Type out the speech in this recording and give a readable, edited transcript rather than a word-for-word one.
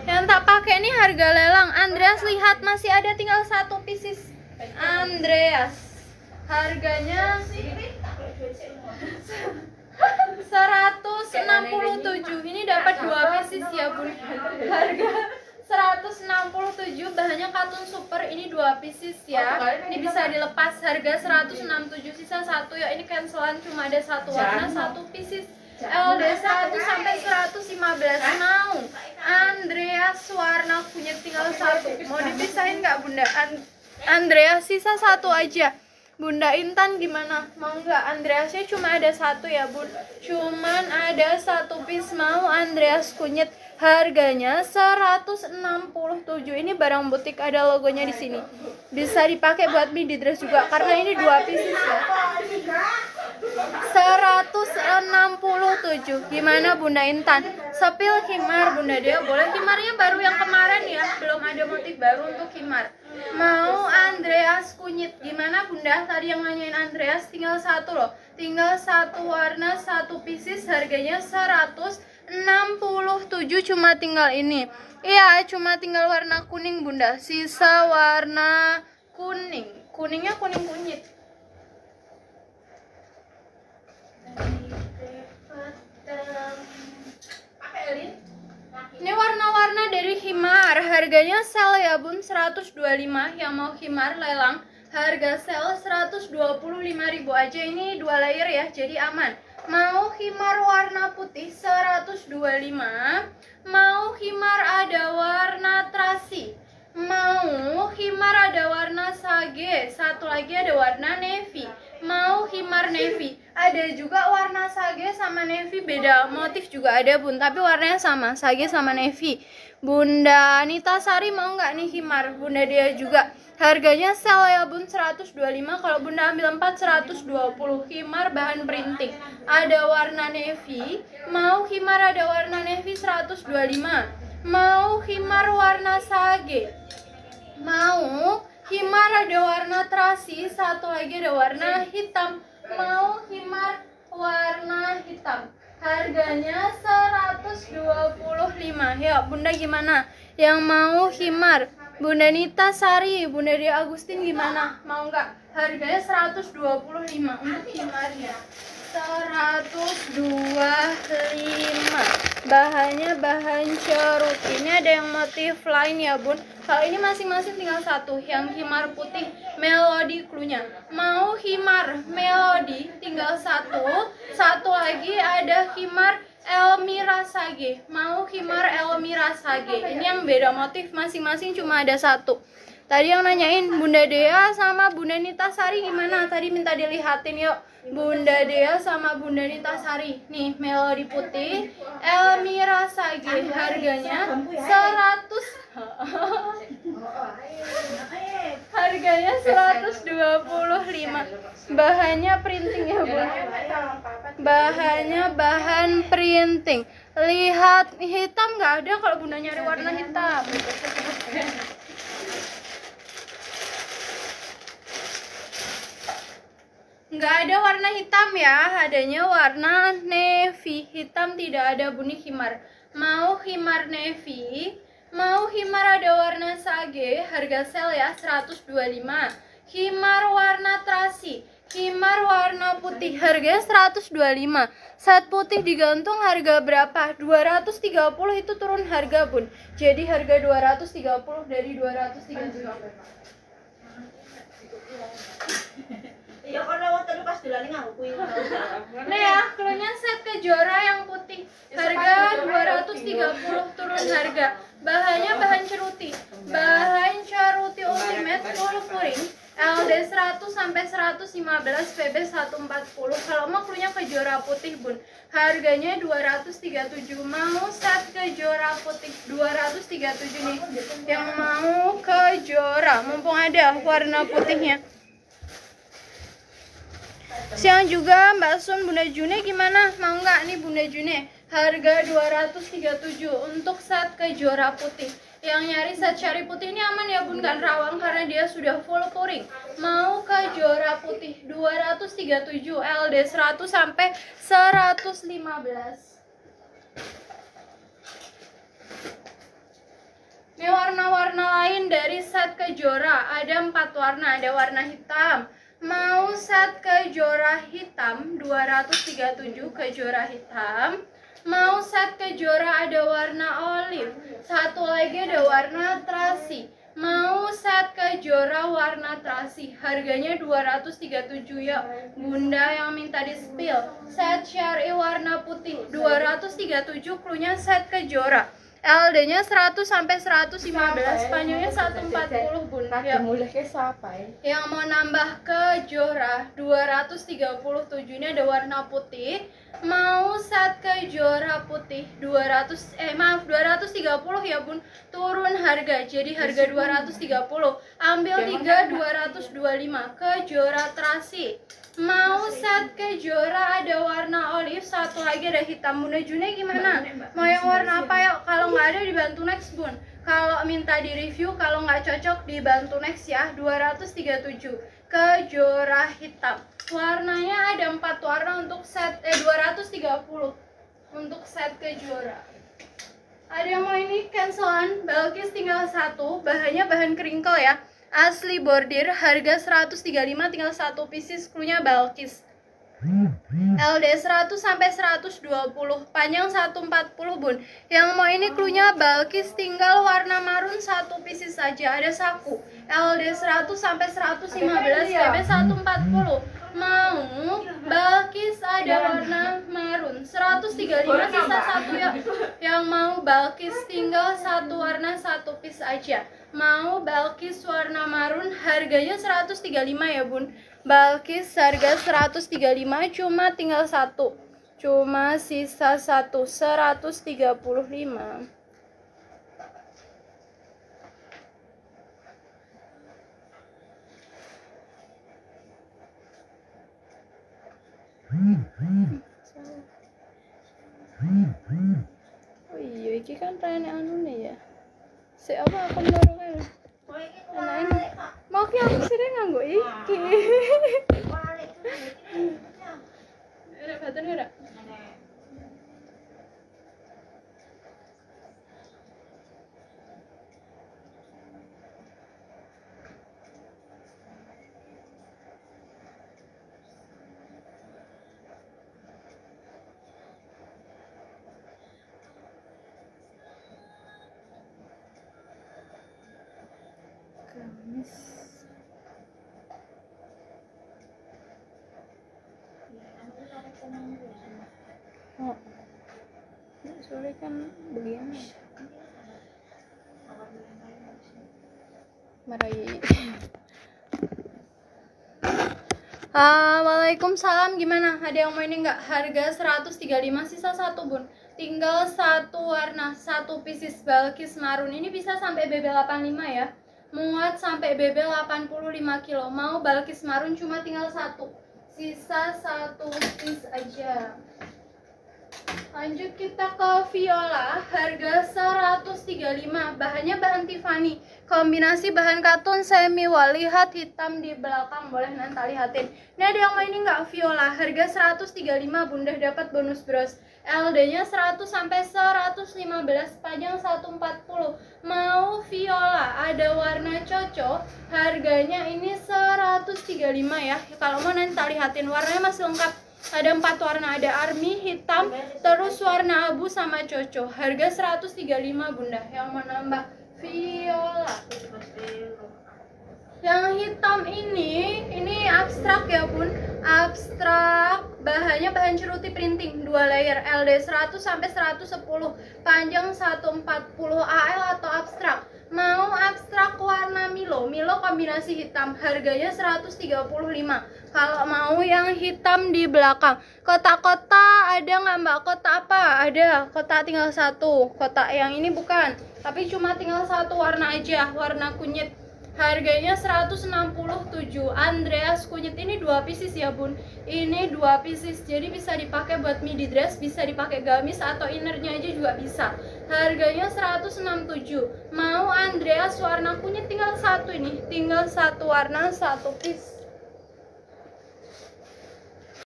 Yang tak pakai ini harga lelang. Andreas lihat masih ada tinggal satu pieces. Andreas harganya 167. Ini dapat 2 pieces ya bun. Harga 167, bahannya katun super. Ini 2 pieces ya. Ini bisa dilepas. Harga 167, sisa 1 ya. Ini cancelan, cuma ada 1 warna, 1 pieces. LD 1 sampai 115. Mau Andreas warna kunyit tinggal 1. Mau dipisahin nggak bunda? Andreas sisa 1 aja. Bunda Intan gimana? Mau nggak? Andreasnya cuma ada 1 ya bun. Cuman ada 1 piece. Mau Andreas kunyit. Harganya 167. Ini barang butik, ada logonya di sini. Bisa dipakai buat midi dress juga karena ini 2 pieces ya. 167. Gimana Bunda Intan? Sepil khimar Bunda Dea boleh. Khimarnya baru yang kemarin ya, belum ada motif baru untuk khimar. Mau Andreas kunyit gimana Bunda? Tadi yang nanyain Andreas tinggal 1 loh. Tinggal 1 warna, 1 pieces. Harganya 167, cuma tinggal ini. Iya, cuma tinggal warna kuning Bunda. Sisa warna kuning. Kuningnya kuning kunyit. Ini warna-warna dari khimar. Harganya sale ya bun, 125. Yang mau khimar lelang, harga sale 125.000 aja. Ini 2 layer ya, jadi aman. Mau khimar warna putih 125. Mau khimar ada warna terasi. Mau khimar ada warna sage. Satu lagi ada warna navy. Mau khimar navy. Ada juga warna sage sama navy, beda motif juga ada bun, tapi warnanya sama, sage sama navy. Bunda Anita Sari mau nggak nih khimar? Bunda dia juga. Harganya sale ya bun, 125. Kalau bunda ambil 4, 120. Khimar bahan printing. Ada warna navy. Mau khimar ada warna navy 125. Mau khimar warna sage. Mau khimar ada warna terasi. Satu lagi ada warna hitam. Mau khimar warna hitam. Harganya 125. Ya bunda gimana? Yang mau khimar? Bunda Nita Sari, Bunda Dia Agustin gimana? Mau nggak? Harganya 125 untuk khimarnya. 125. Bahannya bahan cerut. Ini ada yang motif lain ya bun. Kalau ini masing-masing tinggal 1. Yang khimar putih melodi cluenya. Mau khimar melodi tinggal 1. Satu lagi ada khimar Elmira Sage. Mau khimar Elmira Sage. Ini yang beda motif, masing-masing cuma ada 1. Tadi yang nanyain Bunda Dea sama Bunda Nita Sari gimana? Tadi minta dilihatin yuk. Bunda Dea sama Bunda Nita Sari. Nih, melodi putih Elmira Sage. Harganya 100. Harganya 125. Bahannya printing ya bun. Bahannya bahan printing. Lihat hitam nggak ada kalau bunda nyari warna hitam. Nggak ada warna hitam ya, adanya warna navy. Hitam tidak ada bunyi khimar. Mau khimar navy, mau khimar ada warna sage, harga sale ya 125. Khimar warna terasi, khimar warna putih, harganya 125. Set putih digantung harga berapa? 230 itu turun harga bun. Jadi harga 230 dari 230. Ya kalau waktu pas dilani ngaku. Nah ya, keluarnya set kejora yang putih. Harga 230 turun harga. Bahannya bahan ceruti. Bahan ceruti ultimate full puring. LD 100 sampai 115, PB 140. Kalau mau keluarnya kejora putih bun. Harganya 237. Mau set kejora putih 237 nih. Yang mau kejora, mumpung ada warna putihnya. Siang juga Mbak Sun, Bunda June gimana? Mau nggak nih Bunda June? Harga 237 untuk set kejora putih. Yang nyari set cherry putih ini aman ya bun, kan rawang karena dia sudah full pouring. Mau kejora putih 237 LD 100 sampai 115. Ini warna-warna lain dari set kejora, ada 4 warna, ada warna hitam. Mau set kejora hitam 237 kejora hitam. Mau set kejora ada warna olive, satu lagi ada warna terasi. Mau set kejora warna terasi, harganya 237 ya bunda yang minta di spill. Set cherry warna putih 237, cluenya set kejora. LD-nya 100 sampai 115, panjangnya 140 bun. Ya. Yang mau nambah kejora 237, ini ada warna putih. Mau set kejora putih 230 ya bun, turun harga jadi harga 230. Ambil 3 225 kejora terasi. Mau set kejora ada warna olive, satu lagi ada hitam. Bunda June gimana? Mau yang warna apa ya? Kalau nggak ada dibantu next bun. Kalau minta di review, kalau nggak cocok dibantu next ya. 237 kejora hitam. Warnanya ada 4 warna untuk set 230 untuk set kejora. Ada yang mau ini cancelan, Balkis tinggal 1, bahannya bahan crinkle ya. Asli bordir, harga 135, tinggal 1 pieces, cluenya Balkis. LD 100 sampai 120, panjang 140 bun. Yang mau ini cluenya Balkis, tinggal warna marun 1 pieces saja, ada saku. LD 100 sampai 115, BB 140. Mau Balkis ada warna marun 135, sisa 1 ya. Yang mau Balkis tinggal 1 warna 1 piece aja. Mau Balkis warna marun, harganya 135 ya bun. Balkis harga 135, cuma tinggal 1, cuma sisa 1, 135. Oh iya, ini kan tren anu nih ya. Siapa akun baru kan? Mau ki aku sering nganggo iki. Ada batan ora? Kamis. Oh, sore kan begini. Marahi. Waalaikumsalam, gimana? Ada yang mau ini nggak? Harga 135, sisa 1 bun. Tinggal 1 warna, 1 pieces Balkis marun. Ini bisa sampai BB 85 ya. Muat sampai BB 85 kilo. Mau Balkis marun cuma tinggal 1. Sisa 1 piece aja. Lanjut kita ke viola, harga 135, bahannya bahan Tiffany, kombinasi bahan katun semi wol. Lihat hitam di belakang, boleh nanti lihatin. Ini ada yang mau ini nggak? Viola, harga 135, bunda dapat bonus bros. LD-nya 100 sampai 115, panjang 140. Mau viola, ada warna coco, harganya ini 135 ya. Kalau mau nanti lihatin, warnanya masih lengkap. Ada 4 warna, ada army, hitam, terus warna abu sama coco. Harga 135 bunda. Yang mau nambah viola. Yang hitam ini abstrak ya bun. Abstrak, bahannya bahan ceruti printing 2 layer, LD 100 sampai 110, panjang 140. AL atau abstrak. Mau abstrak warna Milo kombinasi hitam, harganya 135. Kalau mau yang hitam di belakang. Kotak-kotak ada nggak mbak? Kotak apa? Ada, kotak tinggal 1. Kotak yang ini bukan, tapi cuma tinggal 1 warna aja, warna kunyit. Harganya 167. Andreas kunyit ini 2 pieces ya bun. Ini 2 pieces, jadi bisa dipakai buat midi dress, bisa dipakai gamis atau innernya aja juga bisa. Harganya 167. Mau Andreas warna kunyit tinggal satu ini, tinggal satu warna, satu piece.